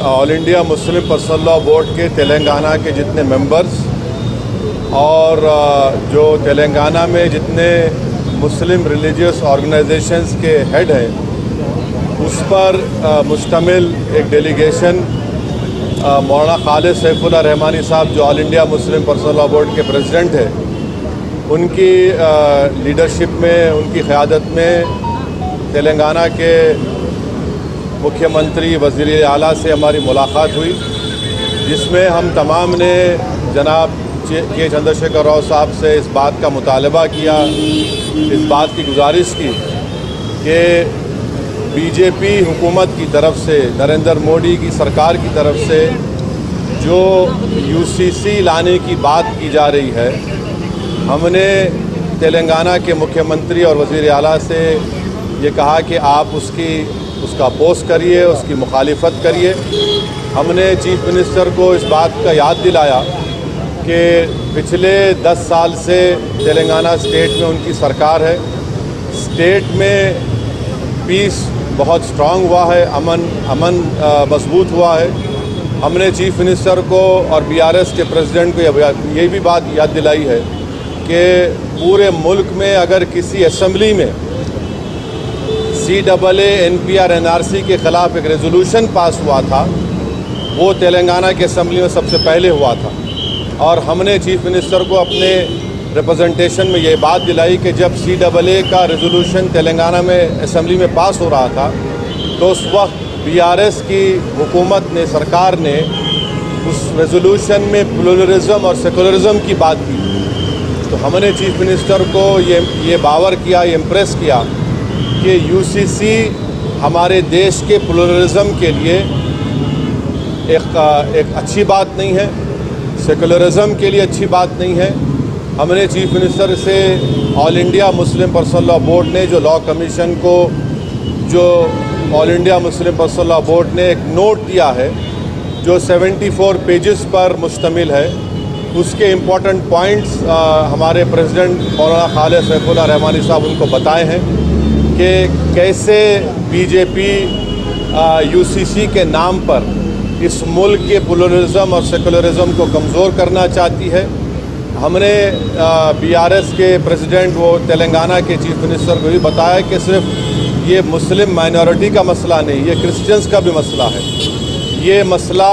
All India Muslim personal law board के तेलंगाना के जितने मेंबर्स और जो तेलंगाना में जितने मुस्लिम रिलीजियस ऑर्गेनाइजेशंस के हेड हैं उस पर मुश्तमिल एक डेलीगेशन मौलाना खालिद सैफुल्लाह रहमानी साहब जो all India Muslim personal law board के प्रेसिडेंट हैं उनकी लीडरशिप में, उनकी क़यादत में तेलंगाना के मुख्यमंत्री वज़ीर आला से हमारी मुलाकात हुई, जिसमें हम तमाम ने जनाब के चंद्रशेखर राव साहब से इस बात का मुतालबा किया, इस बात की गुजारिश की कि बीजेपी हुकूमत की तरफ से, नरेंद्र मोदी की सरकार की तरफ से जो यूसीसी लाने की बात की जा रही है, हमने तेलंगाना के मुख्यमंत्री और वज़ीर आला से ये कहा कि आप उसका अपोज़ करिए, उसकी मुखालिफत करिए। हमने चीफ मिनिस्टर को इस बात का याद दिलाया कि पिछले 10 साल से तेलंगाना स्टेट में उनकी सरकार है, स्टेट में पीस बहुत स्ट्रांग हुआ है, अमन मजबूत हुआ है। हमने चीफ मिनिस्टर को और बीआरएस के प्रेसिडेंट को ये भी बात याद दिलाई है कि पूरे मुल्क में अगर किसी असेंबली में CAA NPR NRC के ख़िलाफ़ एक रेजोल्यूशन पास हुआ था, वो तेलंगाना के असेंबली में सबसे पहले हुआ था। और हमने चीफ मिनिस्टर को अपने रिप्रेजेंटेशन में ये बात दिलाई कि जब CAA का रेजोल्यूशन तेलंगाना में असेंबली में पास हो रहा था तो उस वक्त BRS की हुकूमत ने, सरकार ने उस रेजोल्यूशन में प्लुरलिज्म और सेकुलरिज्म की बात की। तो हमने चीफ मिनिस्टर को ये बावर किया, ये इम्प्रेस किया कि यूसीसी हमारे देश के प्लुरलिज्म के लिए एक अच्छी बात नहीं है, सेकुलरिज्म के लिए अच्छी बात नहीं है। हमने चीफ मिनिस्टर से all India Muslim personal law board ने जो लॉ कमीशन को, जो all India Muslim personal law board ने एक नोट दिया है जो 74 पेजेस पर मुश्तमिल है, उसके इम्पॉर्टेंट पॉइंट्स हमारे प्रेसिडेंट मौलाना खालिद सैफुल्लाह रहमानी साहब उनको बताए हैं कि कैसे बीजेपी यूसीसी के नाम पर इस मुल्क के प्लुरलिज्म और सेकुलरिज्म को कमज़ोर करना चाहती है। हमने बीआरएस के प्रेसिडेंट, वो तेलंगाना के चीफ मिनिस्टर को भी बताया कि सिर्फ ये मुस्लिम माइनॉरिटी का मसला नहीं, ये क्रिश्चियंस का भी मसला है। ये मसला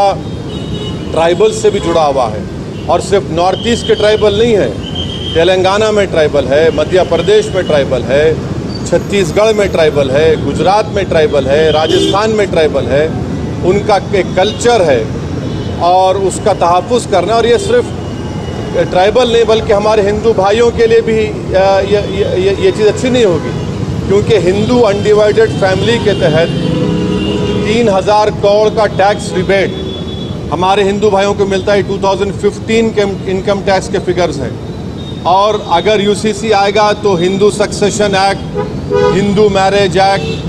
ट्राइबल से भी जुड़ा हुआ है और सिर्फ नॉर्थ ईस्ट के ट्राइबल नहीं है, तेलंगाना में ट्राइबल है, मध्य प्रदेश में ट्राइबल है, छत्तीसगढ़ में ट्राइबल है, गुजरात में ट्राइबल है, राजस्थान में ट्राइबल है। उनका एक कल्चर है और उसका तहफ़्फ़ुज़ करना, और ये सिर्फ ट्राइबल नहीं बल्कि हमारे हिंदू भाइयों के लिए भी ये चीज़ अच्छी नहीं होगी, क्योंकि हिंदू अनडिवाइडेड फैमिली के तहत 3000 करोड़ का टैक्स रिबेट हमारे हिंदू भाइयों को मिलता है। 2015 के इनकम टैक्स के फिगर्स हैं। और अगर यूसीसी आएगा तो Hindu succession act, Hindu marriage act,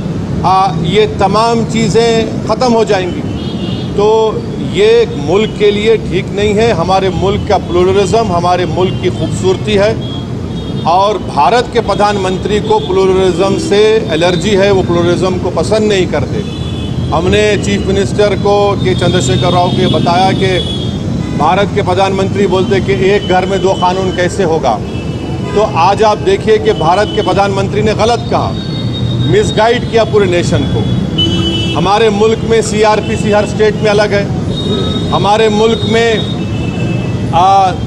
ये तमाम चीज़ें ख़त्म हो जाएंगी। तो ये मुल्क के लिए ठीक नहीं है। हमारे मुल्क का प्लुरलिज्म हमारे मुल्क की खूबसूरती है और भारत के प्रधानमंत्री को प्लुरलिज्म से एलर्जी है, वो प्लुरलिज्म को पसंद नहीं करते। हमने चीफ मिनिस्टर को के चंद्रशेखर राव को बताया कि भारत के प्रधानमंत्री बोलते कि एक घर में 2 कानून कैसे होगा। तो आज आप देखिए कि भारत के प्रधानमंत्री ने गलत कहा, मिसगाइड किया पूरे नेशन को। हमारे मुल्क में CRPC हर स्टेट में अलग है। हमारे मुल्क में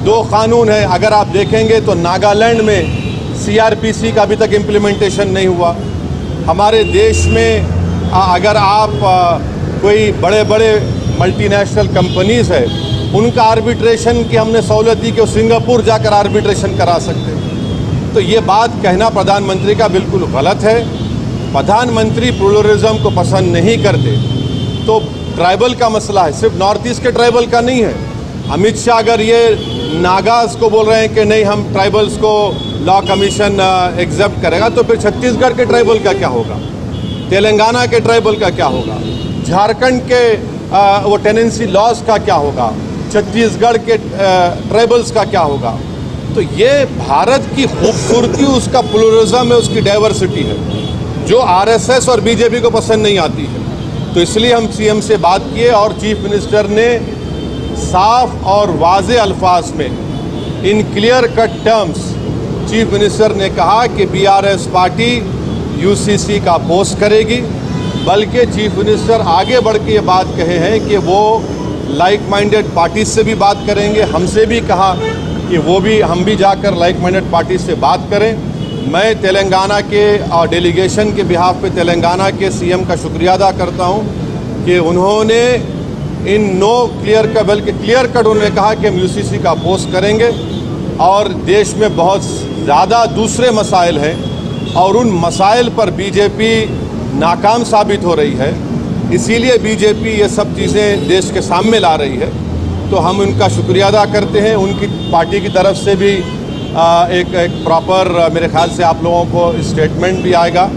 2 कानून हैं। अगर आप देखेंगे तो नागालैंड में CRPC का अभी तक इम्प्लीमेंटेशन नहीं हुआ। हमारे देश में अगर आप कोई बड़े बड़े मल्टीनेशनल कंपनीज़ है, उनका आर्बिट्रेशन की हमने सहूलत दी कि वो सिंगापुर जाकर आर्बिट्रेशन करा सकते। तो ये बात कहना प्रधानमंत्री का बिल्कुल गलत है। प्रधानमंत्री प्लुरलिज्म को पसंद नहीं करते। तो ट्राइबल का मसला है, सिर्फ नॉर्थ ईस्ट के ट्राइबल का नहीं है। अमित शाह अगर ये नागाज को बोल रहे हैं कि नहीं हम ट्राइबल्स को लॉ कमीशन एक्सेप्ट करेगा, तो फिर छत्तीसगढ़ के ट्राइबल का क्या होगा, तेलंगाना के ट्राइबल का क्या होगा, झारखंड के वो टेनेंसी लॉज का क्या होगा, छत्तीसगढ़ के ट्राइबल्स का क्या होगा। तो ये भारत की खूबसूरती, उसका प्लुरलिज्म है, उसकी डाइवर्सिटी है, जो आरएसएस और बीजेपी को पसंद नहीं आती है। तो इसलिए हम सीएम से बात किए और चीफ मिनिस्टर ने साफ और वाज़े अल्फाज में in clear cut terms chief minister ने कहा कि बीआरएस पार्टी यूसीसी का अपोज करेगी। बल्कि चीफ मिनिस्टर आगे बढ़ के ये बात कहे हैं कि वो लाइक माइंडेड पार्टी से भी बात करेंगे। हमसे भी कहा कि हम भी जाकर लाइक माइंडेड पार्टी से बात करें। मैं तेलंगाना के डेलीगेशन के बिहाफ पे तेलंगाना के सीएम का शुक्रिया अदा करता हूं कि उन्होंने इन नो क्लियर का बल्कि क्लियर कट उन्होंने कहा कि हम यूसीसी का अपोज करेंगे। और देश में बहुत ज़्यादा दूसरे मसाइल हैं और उन मसाइल पर बीजेपी नाकाम साबित हो रही है, इसीलिए बीजेपी ये सब चीज़ें देश के सामने ला रही है। तो हम उनका शुक्रिया अदा करते हैं। उनकी पार्टी की तरफ से भी एक प्रॉपर मेरे ख्याल से आप लोगों को स्टेटमेंट भी आएगा।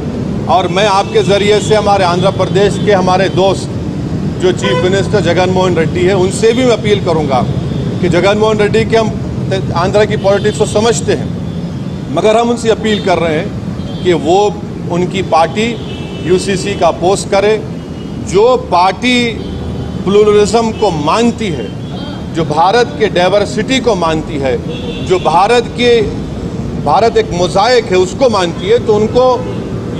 और मैं आपके ज़रिए से हमारे आंध्र प्रदेश के हमारे दोस्त जो चीफ मिनिस्टर जगन मोहन रेड्डी है उनसे भी मैं अपील करूंगा कि जगन मोहन रेड्डी के हम आंध्र की पॉलिटिक्स को समझते हैं, मगर हम उनसे अपील कर रहे हैं कि वो उनकी पार्टी यूसीसी का अपोज करे। जो पार्टी प्लूरलिज्म को मानती है, जो भारत के डाइवर्सिटी को मानती है, जो भारत एक मोज़ाइक है उसको मानती है, तो उनको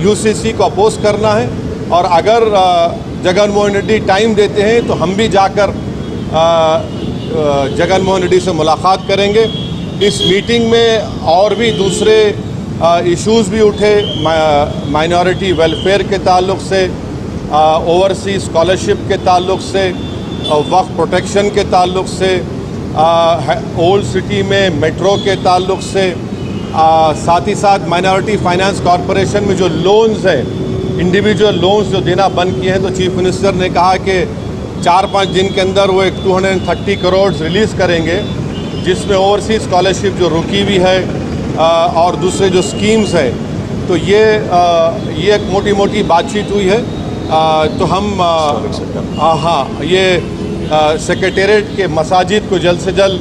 यूसीसी को अपोज करना है। और अगर जगन मोहन रेड्डी टाइम देते हैं तो हम भी जाकर जगन मोहन रेड्डी से मुलाकात करेंगे। इस मीटिंग में और भी दूसरे इश्यूज़ भी उठे, माइनॉरिटी वेलफेयर के ताल्लुक़ से, ओवरसीज स्कॉलरशिप के ताल्लुक़ से, वक्फ प्रोटेक्शन के ताल्लुक़ से, ओल्ड सिटी में मेट्रो के ताल्लुक़ से, साथ ही साथ माइनॉरिटी फाइनेंस कॉरपोरेशन में जो लोन्स हैं, इंडिविजुअल लोन्स जो देना बंद किए हैं, तो चीफ मिनिस्टर ने कहा कि 4-5 दिन के अंदर वो एक 230 करोड़ रिलीज़ करेंगे, जिसमें ओवरसीज स्कॉलरशिप जो रुकी हुई है और दूसरे जो स्कीम्स हैं। तो ये एक मोटी मोटी बातचीत हुई है। तो हम ये सेक्रेटेरिएट के मसाजिद को जल्द से जल्द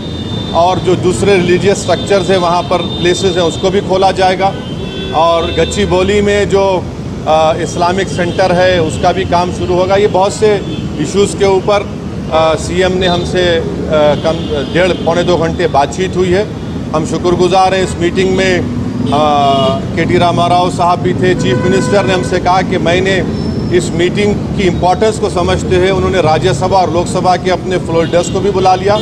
और जो दूसरे रिलीजियस स्ट्रक्चर्स हैं वहाँ पर प्लेसेस हैं उसको भी खोला जाएगा। और गच्चीबौली में जो इस्लामिक सेंटर है उसका भी काम शुरू होगा। ये बहुत से इश्यूज़ के ऊपर सीएम ने हमसे 1.5-2 घंटे बातचीत हुई है। हम शुक्रगुजार हैं। इस मीटिंग में के.टी. रामाराव साहब भी थे। चीफ मिनिस्टर ने हमसे कहा कि मैंने इस मीटिंग की इम्पोर्टेंस को समझते हुए उन्होंने राज्यसभा और लोकसभा के अपने फ्लोर लीडर्स को भी बुला लिया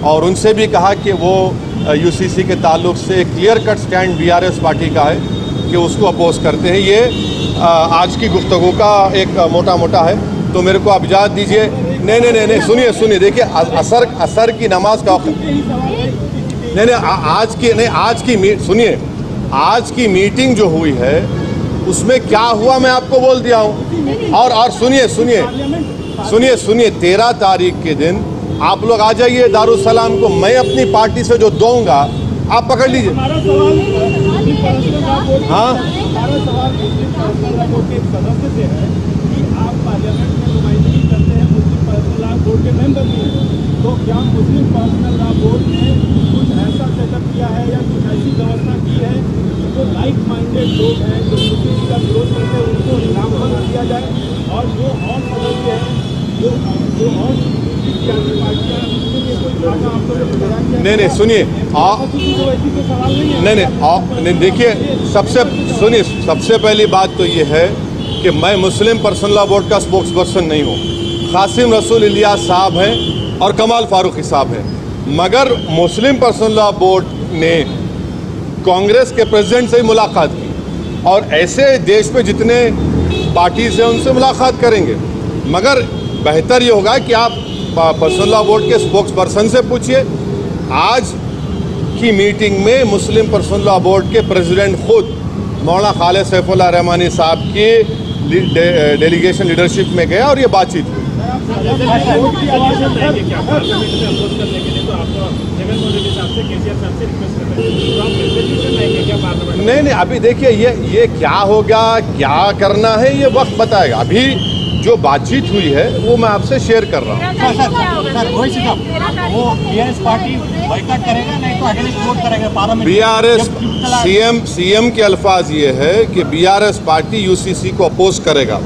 और उनसे भी कहा कि वो यूसीसी के ताल्लुक से clear cut stand BRS party का है कि उसको अपोज करते हैं। ये आज की गुफ्तगू का एक मोटा है। तो मेरे को आप इजाज़त दीजिए। नहीं, सुनिए, देखिए असर की नमाज का सुनिए, आज की मीटिंग जो हुई है उसमें क्या हुआ मैं आपको बोल दिया हूँ। और सुनिए 13 तारीख के दिन आप लोग आ जाइए दारुसलाम को। मैं अपनी पार्टी से जो दूंगा आप पकड़ लीजिए। हाँ, तो क्या मुस्लिम पर्सनल लॉ बोर्ड ने कुछ ऐसा सेटअप किया है या कुछ ऐसी व्यवस्था की है जो लाइक माइंडेड लोग हैं जो मुस्लिम का विरोध करते हैं उनको नामजद किया जाए और जो और सदस्य हैं जो और पार्टियां नहीं सुनिए नहीं देखिए सबसे पहली बात तो ये है कि मैं मुस्लिम पर्सनल लॉ बोर्ड का स्पोक्स पर्सन नहीं हूँ। कासिम रसूल इलियास साहब हैं और कमाल फारूकी साहब हैं, मगर मुस्लिम पर्सनल लॉ बोर्ड ने कांग्रेस के प्रेसिडेंट से ही मुलाकात की और ऐसे देश में जितने पार्टीज हैं उनसे मुलाकात करेंगे। मगर बेहतर ये होगा कि आप पर्सनल लॉ बोर्ड के स्पोक्स पर्सन से पूछिए। आज की मीटिंग में मुस्लिम पर्सनल लॉ बोर्ड के प्रेसिडेंट खुद मौलाना खालिद सैफुल्लाह रहमानी साहब की डेलीगेशन लीडरशिप में गया और ये बातचीत हुई। नहीं, अभी देखिए ये क्या होगा, क्या करना है, ये वक्त बताएगा। अभी जो बातचीत हुई है वो मैं आपसे शेयर कर रहा हूँ। वो बीआरएस पार्टी बॉयकॉट करेगा, नहीं तो अगेंस्ट वोट करेगा पार्लियामेंट। बीआरएस सीएम के अल्फाज ये है कि बीआरएस पार्टी यूसीसी को अपोज करेगा।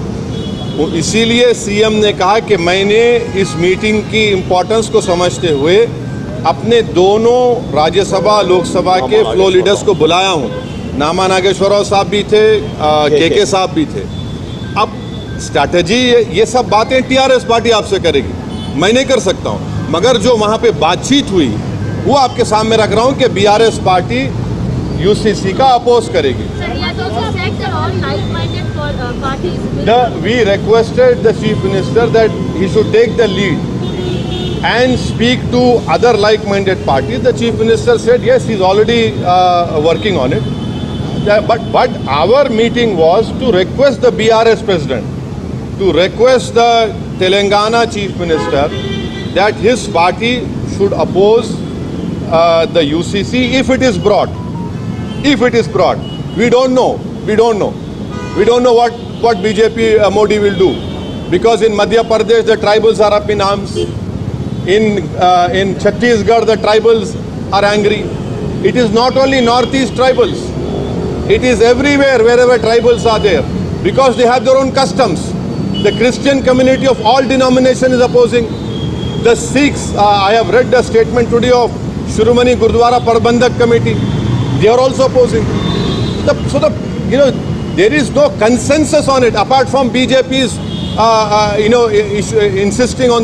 इसीलिए सीएम ने कहा कि मैंने इस मीटिंग की इम्पोर्टेंस को समझते हुए अपने दोनों राज्यसभा लोकसभा के फ्लो लीडर्स को बुलाया हूँ। नामा नागेश्वरराव साहब भी थे, के साहब भी थे। अब स्ट्रैटेजी ये सब बातें टीआरएस पार्टी आपसे करेगी, मैं नहीं कर सकता हूँ, मगर जो वहाँ पे बातचीत हुई वो आपके सामने रख रहा हूँ कि बीआरएस पार्टी यूसीसी का अपोज करेगी। We requested the Chief Minister that he should take the lead and speak to other like-minded parties. The Chief Minister said yes, he's already working on it. But our meeting was to request the BRS President, to request the Telangana Chief Minister that his party should oppose the UCC if it is brought. If it is brought, we don't know. We don't know what BJP Modi will do, because in Madhya Pradesh the tribals are up in arms. In Chhattisgarh the tribals are angry. It is not only northeast tribals. It is everywhere wherever tribals are there, because they have their own customs. The Christian community of all denominations is opposing. The Sikhs, I have read the statement today of Shiromani Gurdwara Prabandhak Committee. They are also opposing. There is no consensus on it apart from BJP's, insisting on